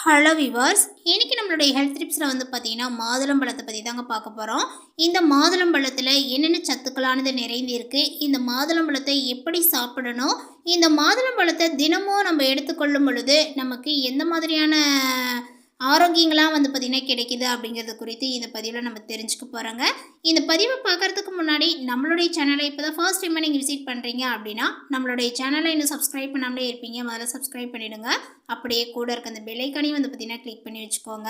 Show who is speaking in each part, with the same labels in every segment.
Speaker 1: Hello viewers, இன்னைக்கு நம்மளுடைய health டிப்ஸில் பார்த்தீங்கன்னா மாதுளம்பழத்தை பற்றி தாங்க பார்க்க போகிறோம். இந்த மாதுளம்பழத்தில் என்னென்ன சத்துக்களானது நிறைந்திருக்கு, இந்த மாதுளம்பழத்தை எப்படி சாப்பிடணும், இந்த மாதுளம்பழத்தை தினமும் நம்ம எடுத்துக்கொள்ளும் பொழுது நமக்கு எந்த மாதிரியான ஆரோக்கியங்களாம் பார்த்திங்கன்னா கிடைக்குது அப்படிங்கிறது குறித்து இந்த பதிவில் நம்ம தெரிஞ்சுக்க போகிறோங்க. இந்த பதிவை பார்க்குறதுக்கு முன்னாடி நம்மளுடைய சேனலை இப்போ தான் ஃபர்ஸ்ட் டைமாக நீங்கள் விசிட் பண்ணுறீங்க அப்படின்னா நம்மளுடைய சேனலை இன்னும் சப்ஸ்கிரைப் பண்ணாமலே இருப்பீங்க, முதல்ல சப்ஸ்கிரைப் பண்ணிவிடுங்க. அப்படியே கூட இருக்க அந்த பெல்லைக்கானையும் பார்த்திங்கன்னா கிளிக் பண்ணி வச்சுக்கோங்க.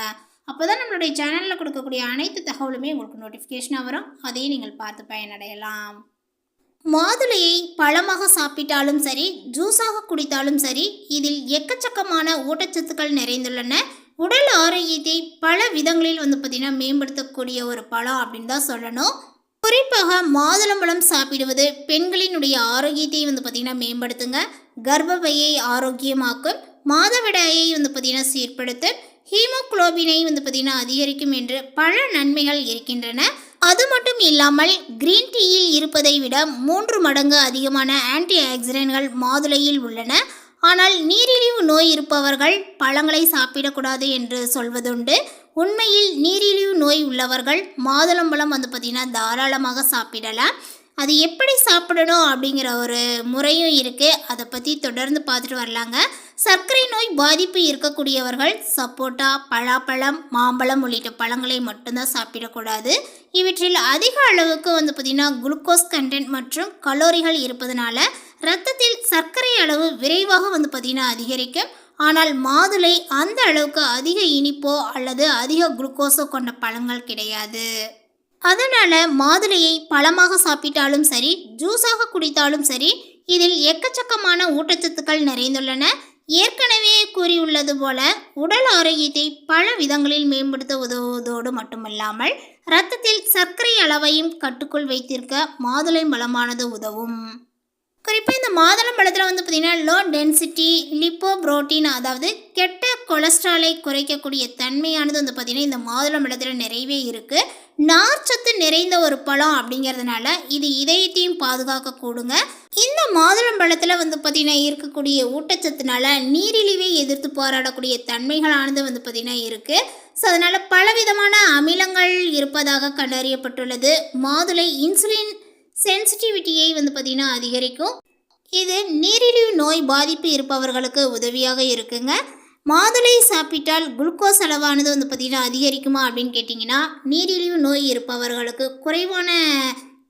Speaker 1: அப்போ தான் நம்மளுடைய சேனலில் கொடுக்கக்கூடிய அனைத்து தகவலுமே உங்களுக்கு நோட்டிஃபிகேஷனாக வரும், அதையும் நீங்கள் பார்த்து பயனடையலாம். மாதுளையை பழமாக சாப்பிட்டாலும் சரி, ஜூஸாக குடித்தாலும் சரி, இதில் எக்கச்சக்கமான ஊட்டச்சத்துக்கள் நிறைந்துள்ளன. உடல் ஆரோக்கியத்தை பல விதங்களில் பார்த்திங்கன்னா மேம்படுத்தக்கூடிய ஒரு பழம் அப்படின்னு தான் சொல்லணும். குறிப்பாக மாதுளம்பழம் சாப்பிடுவது பெண்களினுடைய ஆரோக்கியத்தை பார்த்திங்கன்னா மேம்படுத்துங்க, கர்ப்பப்பையை ஆரோக்கியமாக்கும், மாதவிடாயை பார்த்திங்கன்னா சீர்படுத்தும், ஹீமோகுளோபினை பார்த்திங்கன்னா அதிகரிக்கும் என்று பல நன்மைகள் இருக்கின்றன. அது மட்டும் இல்லாமல் கிரீன் டீயில் இருப்பதை விட 3 மடங்கு அதிகமான ஆன்டி ஆக்சிடென்ட்கள் மாதுளையில் உள்ளன. ஆனால் நீரிழிவு நோய் இருப்பவர்கள் பழங்களை சாப்பிடக்கூடாது என்று சொல்வதுண்டு. உண்மையில் நீரிழிவு நோய் உள்ளவர்கள் மாதுளம்பழம் பார்த்திங்கன்னா தாராளமாக சாப்பிடலாம். அது எப்படி சாப்பிடணும் அப்படிங்கிற ஒரு முறையும் இருக்குது, அதை பற்றி தொடர்ந்து பார்த்துட்டு வரலாங்க. சர்க்கரை நோய் பாதிப்பு இருக்கக்கூடியவர்கள் சப்போட்டா, பலாப்பழம், மாம்பழம் உள்ளிட்ட பழங்களை மட்டும்தான் சாப்பிடக்கூடாது. இவற்றில் அதிக அளவுக்கு பார்த்திங்கன்னா குளுக்கோஸ் கண்டென்ட் மற்றும் கலோரிகள் இருப்பதனால இரத்தத்தில் சர்க்கரை அளவு விரைவாக பார்த்திங்கன்னா அதிகரிக்கும். ஆனால் மாதுளை அந்த அளவுக்கு அதிக இனிப்போ அல்லது அதிக குளுக்கோஸோ கொண்ட பழங்கள் கிடையாது. அதனால் மாதுளையை பழமாக சாப்பிட்டாலும் சரி, ஜூஸாக குடித்தாலும் சரி, இதில் எக்கச்சக்கமான ஊட்டச்சத்துக்கள் நிறைந்துள்ளன. ஏற்கனவே கூறியுள்ளது போல உடல் ஆரோக்கியத்தை பல விதங்களில் மேம்படுத்த உதவுவதோடு மட்டுமல்லாமல் இரத்தத்தில் சர்க்கரை அளவையும் கட்டுக்குள் வைத்திருக்க மாதுளை பழமானது உதவும். குறிப்பாக இந்த மாதுளம்பழத்தில் பார்த்திங்கன்னா லோ டென்சிட்டி லிப்போப்ரோட்டீன், அதாவது கெட்ட கொலஸ்ட்ராலை குறைக்கக்கூடிய தன்மையானது பார்த்திங்கன்னா இந்த மாதுளம்பழத்தில் நிறையவே இருக்குது. நார்ச்சத்து நிறைந்த ஒரு பழம் அப்படிங்கிறதுனால இது இதயத்தையும் பாதுகாக்க கூடுங்க. இந்த மாதுளம்பழத்தில் பார்த்திங்கன்னா இருக்கக்கூடிய ஊட்டச்சத்துனால நீரிழிவை எதிர்த்து போராடக்கூடிய தன்மைகளானது பார்த்திங்கன்னா இருக்குது. ஸோ அதனால் பலவிதமான அமிலங்கள் இருப்பதாக கண்டறியப்பட்டுள்ளது. மாதுளை இன்சுலின் சென்சிட்டிவிட்டியை பார்த்திங்கன்னா அதிகரிக்கும். இது நீரிழிவு நோய் பாதிப்பு இருப்பவர்களுக்கு உதவியாக இருக்குங்க. மாதுளை சாப்பிட்டால் குளுக்கோஸ் அளவானது பார்த்திங்கன்னா அதிகரிக்குமா அப்படின்னு கேட்டிங்கன்னா, நீரிழிவு நோய் இருப்பவர்களுக்கு குறைவான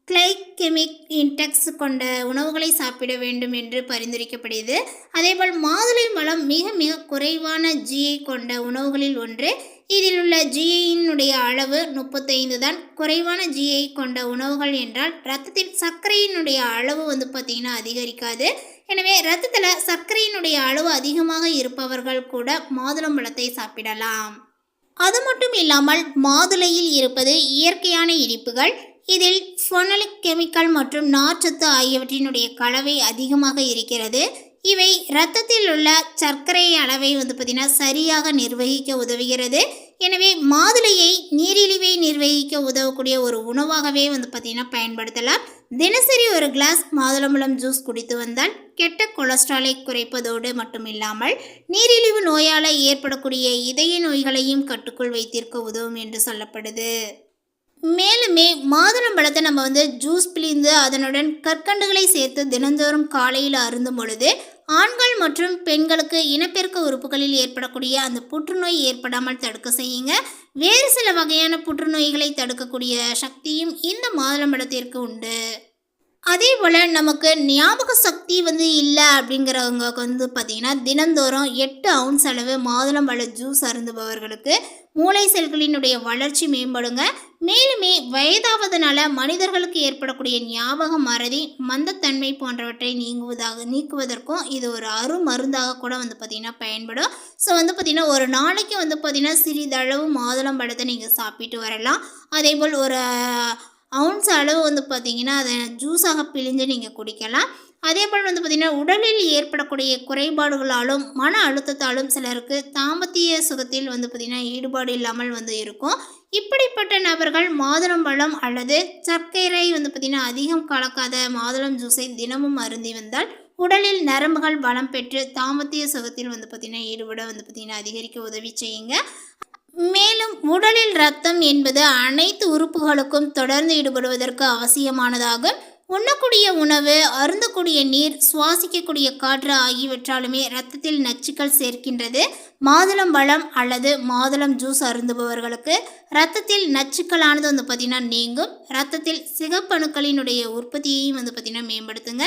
Speaker 1: கிளைகெமிக் இன்டெக்ஸ் கொண்ட உணவுகளை சாப்பிட வேண்டும் என்று பரிந்துரைக்கப்படுகிறது. அதேபோல் மாதுளை பழம் மிக மிக குறைவான ஜிஐ கொண்ட உணவுகளில் ஒன்று. இதில் உள்ள ஜிஐயினுடைய அளவு 35 தான். குறைவான ஜிஐ கொண்ட உணவுகள் என்றால் இரத்தத்தில் சர்க்கரையினுடைய அளவு பார்த்திங்கன்னா அதிகரிக்காது. எனவே இரத்தத்தில் சர்க்கரையினுடைய அளவு அதிகமாக இருப்பவர்கள் கூட மாதுளம்பழத்தை சாப்பிடலாம். அது மட்டும் இல்லாமல் மாதுளையில் இருப்பது இயற்கையான இனிப்புகள். இதில் ஃபெனோலிக் கெமிக்கல் மற்றும் நார்ச்சத்து ஆகியவற்றினுடைய கலவை அதிகமாக இருக்கிறது. இவை இரத்தத்தில் உள்ள சர்க்கரை அளவை பார்த்திங்கன்னா சரியாக நிர்வகிக்க உதவுகிறது. எனவே மாதுளையை நீரிழிவை நிர்வகிக்க உதவக்கூடிய ஒரு உணவாகவே பார்த்திங்கன்னா பயன்படுத்தலாம். தினசரி ஒரு கிளாஸ் மாதுளம்பழம் ஜூஸ் குடித்து வந்தால் கெட்ட கொலஸ்ட்ராலை குறைப்பதோடு மட்டுமில்லாமல் நீரிழிவு நோயால் ஏற்படக்கூடிய இதய நோய்களையும் கட்டுக்குள் வைத்திருக்க உதவும் என்று சொல்லப்படுது. மேலுமே மாதுளம்பழத்தை நம்ம ஜூஸ் பிழிந்து அதனுடன் கற்கண்டுகளை சேர்த்து தினந்தோறும் காலையில் அருந்தும் பொழுது ஆண்கள் மற்றும் பெண்களுக்கு இனப்பெருக்க உறுப்புகளில் ஏற்படக்கூடிய அந்த புற்றுநோய் ஏற்படாமல் தடுக்க செய்யுங்க. வேறு சில வகையான புற்றுநோய்களை தடுக்கக்கூடிய சக்தியும் இந்த மாதுளம்பழத்திற்கு உண்டு. அதே போல் நமக்கு ஞாபக சக்தி இல்லை அப்படிங்கிறவங்க பார்த்திங்கன்னா தினந்தோறும் 8 ounce அளவு மாதுளம்பழ ஜூஸ் அருந்துபவர்களுக்கு மூளை செல்களினுடைய வளர்ச்சி மேம்படுங்க. மேலுமே வயதாவதனால மனிதர்களுக்கு ஏற்படக்கூடிய ஞாபக மறதி, மந்தத்தன்மை போன்றவற்றை நீக்குவதற்கும் இது ஒரு அருமருந்தாக கூட பார்த்திங்கன்னா பயன்படும். ஸோ பார்த்திங்கன்னா ஒரு நாளைக்கு பார்த்திங்கன்னா சிறிதளவு மாதுளம்பழத்தை நீங்கள் சாப்பிட்டு வரலாம். அதேபோல் ஒரு ounce அளவு பார்த்திங்கன்னா அதை ஜூஸாக பிழிஞ்சு நீங்கள் குடிக்கலாம். அதேபோல் பார்த்திங்கன்னா உடலில் ஏற்படக்கூடிய குறைபாடுகளாலும் மன அழுத்தத்தாலும் சிலருக்கு தாம்பத்திய சுகத்தில் பார்த்திங்கன்னா ஈடுபாடு இல்லாமல் இருக்கும். இப்படிப்பட்ட நபர்கள் மாதுளம்பழம் அல்லது சர்க்கரை பார்த்திங்கன்னா அதிகம் கலக்காத மாதுளம் ஜூஸை தினமும் அருந்தி வந்தால் உடலில் நரம்புகள் பலம் பெற்று தாம்பத்திய சுகத்தில் வந்து பார்த்திங்கன்னா ஈடுபட வந்து பார்த்திங்கன்னா அதிகரிக்க உதவி செய்யுங்க. மேலும் உடலில் இரத்தம் என்பது அனைத்து உறுப்புகளுக்கும் தொடர்ந்து ஈடுபடுவதற்கு அவசியமானதாகும். உண்ணக்கூடிய உணவு, அருந்தக்கூடிய நீர், சுவாசிக்கக்கூடிய காற்று ஆகியவற்றாலுமே இரத்தத்தில் நச்சுக்கள் சேர்க்கின்றது. மாதுளம்பழம் அல்லது மாதுளம் ஜூஸ் அருந்துபவர்களுக்கு இரத்தத்தில் நச்சுக்களானது வந்து பார்த்திங்கன்னா நீங்கும். இரத்தத்தில் சிகப்பணுக்களினுடைய உற்பத்தியையும் வந்து பார்த்திங்கன்னா மேம்படுத்துங்க.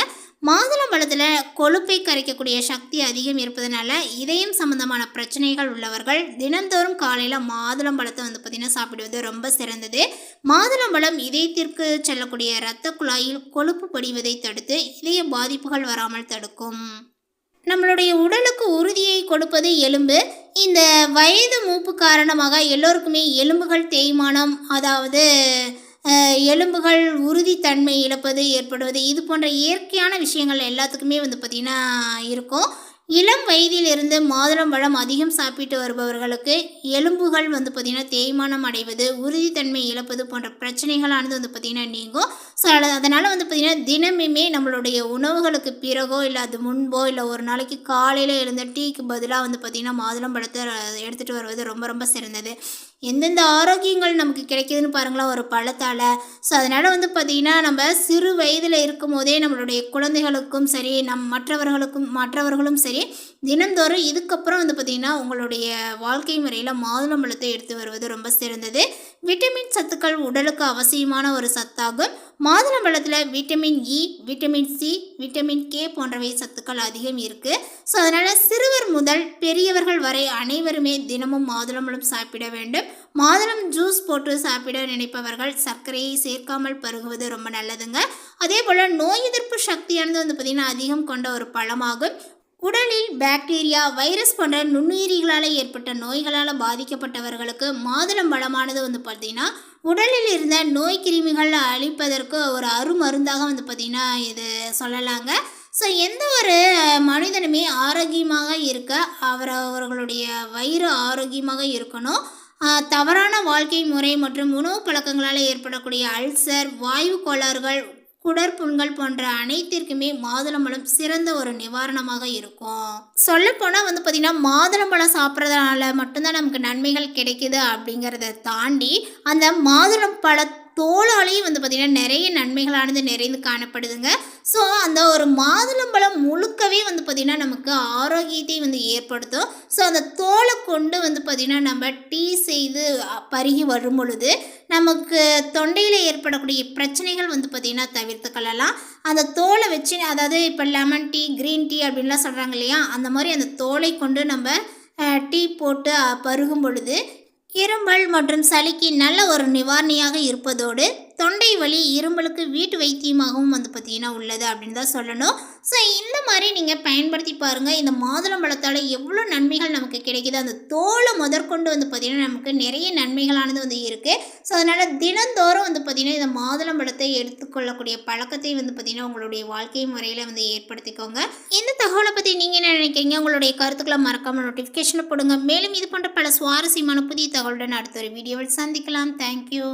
Speaker 1: மாதுளம்பழத்தில் கொழுப்பை கரைக்கக்கூடிய சக்தி அதிகம் இருப்பதனால இதயம் சம்பந்தமான பிரச்சனைகள் உள்ளவர்கள் தினந்தோறும் காலையில் மாதுளம்பழத்தை வந்து பார்த்திங்கன்னா சாப்பிடுவது ரொம்ப சிறந்தது. மாதுளம்பழம் இதயத்திற்கு செல்லக்கூடிய இரத்த குழாயில் கொழுப்பு படிவதை தடுத்து இதய பாதிப்புகள் வராமல் தடுக்கும். நம்மளுடைய உடலுக்கு உறுதியை கொடுப்பது எலும்பு. இந்த வயது மூப்பு காரணமாக எல்லோருக்குமே எலும்புகள் தேய்மானம், அதாவது எலும்புகள் உறுதித்தன்மை இழப்பது ஏற்படுவது, இது போன்ற இயற்கையான விஷயங்கள் எல்லாத்துக்குமே வந்து பார்த்திங்கன்னா இருக்கும். இளம் வயதிலிருந்து மாதுளம்பழம் அதிகம் சாப்பிட்டு வருபவர்களுக்கு எலும்புகள் வந்து பார்த்திங்கன்னா தேய்மானம் அடைவது, உறுதித்தன்மை இழப்பது போன்ற பிரச்சனைகளானது வந்து பார்த்திங்கன்னா நீங்கும். ஸோ அதனால் வந்து பார்த்திங்கன்னா தினமுமே நம்மளுடைய உணவுகளுக்கு பிறகோ இல்லை அது முன்போ இல்லை ஒரு நாளைக்கு காலையில் எழுந்த டீக்கு பதிலாக வந்து பார்த்திங்கன்னா மாதுளம்பழத்தை எடுத்துகிட்டு வருவது ரொம்ப ரொம்ப சிறந்தது. எந்தெந்த ஆரோக்கியங்கள் நமக்கு கிடைக்கிதுன்னு பாருங்களேன் ஒரு பழத்தால். ஸோ அதனால் வந்து பார்த்திங்கன்னா நம்ம சிறு வயதில் இருக்கும் போதே நம்மளுடைய குழந்தைகளுக்கும் சரி மற்றவர்களும் சரி தினந்தோறும் இதுக்கப்புறம் வந்து பார்த்திங்கன்னா உங்களுடைய வாழ்க்கை முறையில் மாதுளம்பழத்தை எடுத்து வருவது ரொம்ப சிறந்தது. விட்டமின் சத்துக்கள் உடலுக்கு அவசியமான ஒரு சத்தாகும். மாதுளம்பழத்தில் vitamin E, vitamin C, vitamin K போன்றவை சத்துக்கள் அதிகம் இருக்குது. ஸோ அதனால் சிறுவர் முதல் பெரியவர்கள் வரை அனைவருமே தினமும் மாதுளம்பழம் சாப்பிட வேண்டும். மாதுளம் ஜூஸ் போட்டு சாப்பிட நினைப்பவர்கள் சர்க்கரையை சேர்க்காமல் பருகுவது ரொம்ப நல்லதுங்க. அதே போல் நோய் எதிர்ப்பு சக்தியானது வந்து பார்த்திங்கன்னா அதிகம் கொண்ட ஒரு பழமாகும். உடலில் பாக்டீரியா, வைரஸ் போன்ற நுண்ணுயிரிகளால் ஏற்பட்ட நோய்களால் பாதிக்கப்பட்டவர்களுக்கு மாதுளம்பழமானது வந்து பார்த்திங்கன்னா உடலில் இருந்த நோய் கிருமிகள் அழிப்பதற்கு ஒரு அருமருந்தாக வந்து பார்த்திங்கன்னா இது சொல்லலாங்க. ஸோ எந்த ஒரு மனிதனுமே ஆரோக்கியமாக இருக்க அவர்களுடைய வயிறு ஆரோக்கியமாக இருக்கணும். தவறான வாழ்க்கை முறை மற்றும் உணவு பழக்கங்களால் ஏற்படக்கூடிய அல்சர், வாயு கோளாறுகள், குடற்புண்கள் போன்ற அனைத்திற்குமே மாதுளம்பழம் சிறந்த ஒரு நிவாரணமாக இருக்கும். சொல்லப்போனால் வந்து பார்த்திங்கன்னா மாதுளம்பழம் சாப்பிட்றதுனால மட்டும்தான் நமக்கு நன்மைகள் கிடைக்குது அப்படிங்கிறத தாண்டி அந்த மாதுளம்பழ தோலாலேயும் வந்து பார்த்திங்கன்னா நிறைய நன்மைகளானது நிறைந்து காணப்படுதுங்க. ஸோ அந்த ஒரு மாதுளம்பழம் முழுக்கவே வந்து பார்த்திங்கன்னா நமக்கு ஆரோக்கியத்தை வந்து ஏற்படுத்தும். ஸோ அந்த தோலை கொண்டு வந்து பார்த்திங்கன்னா நம்ம டீ செய்து பருகி வரும் பொழுது நமக்கு தொண்டையில் ஏற்படக்கூடிய பிரச்சனைகள் வந்து பார்த்திங்கன்னா தவிர்த்துக்கலாம். அந்த தோலை வச்சு, அதாவது இப்போ லெமன் டீ, க்ரீன் டீ அப்படின்லாம் சொல்கிறாங்க இல்லையா, அந்த மாதிரி அந்த தோலை கொண்டு நம்ம டீ போட்டு பருகும் பொழுது இருமல் மற்றும் சளிக்கு நல்ல ஒரு நிவாரணியாக இருப்பதோடு தொண்டை வலி, இருமலுக்கு வீட்டு வைத்தியமாகவும் வந்து பார்த்திங்கன்னா உள்ளது அப்படின்னு தான் சொல்லணும். ஸோ இந்த மாதிரி நீங்கள் பயன்படுத்தி பாருங்கள். இந்த மாதுளம்பழத்தால் எவ்வளோ நன்மைகள் நமக்கு கிடைக்கிது. அந்த தோலை முதற்கொண்டு வந்து பார்த்திங்கன்னா நமக்கு நிறைய நன்மைகளானது வந்து இருக்குது. ஸோ அதனால் தினந்தோறும் வந்து பார்த்திங்கன்னா இந்த மாதுளம்பழத்தை எடுத்துக்கொள்ளக்கூடிய பழக்கத்தை வந்து பார்த்திங்கன்னா உங்களுடைய வாழ்க்கை முறையில் வந்து ஏற்படுத்திக்கோங்க. இந்த தகவலை பற்றி நீங்கள் என்ன நினைக்கிறீங்க? உங்களுடைய கருத்துக்களை மறக்காமல் நோட்டிஃபிகேஷனை போடுங்க. மேலும் இது போன்ற பல சுவாரஸ்யமான புதிய தகவலுடன் அடுத்த ஒரு வீடியோவில் சந்திக்கலாம். தேங்க்யூ.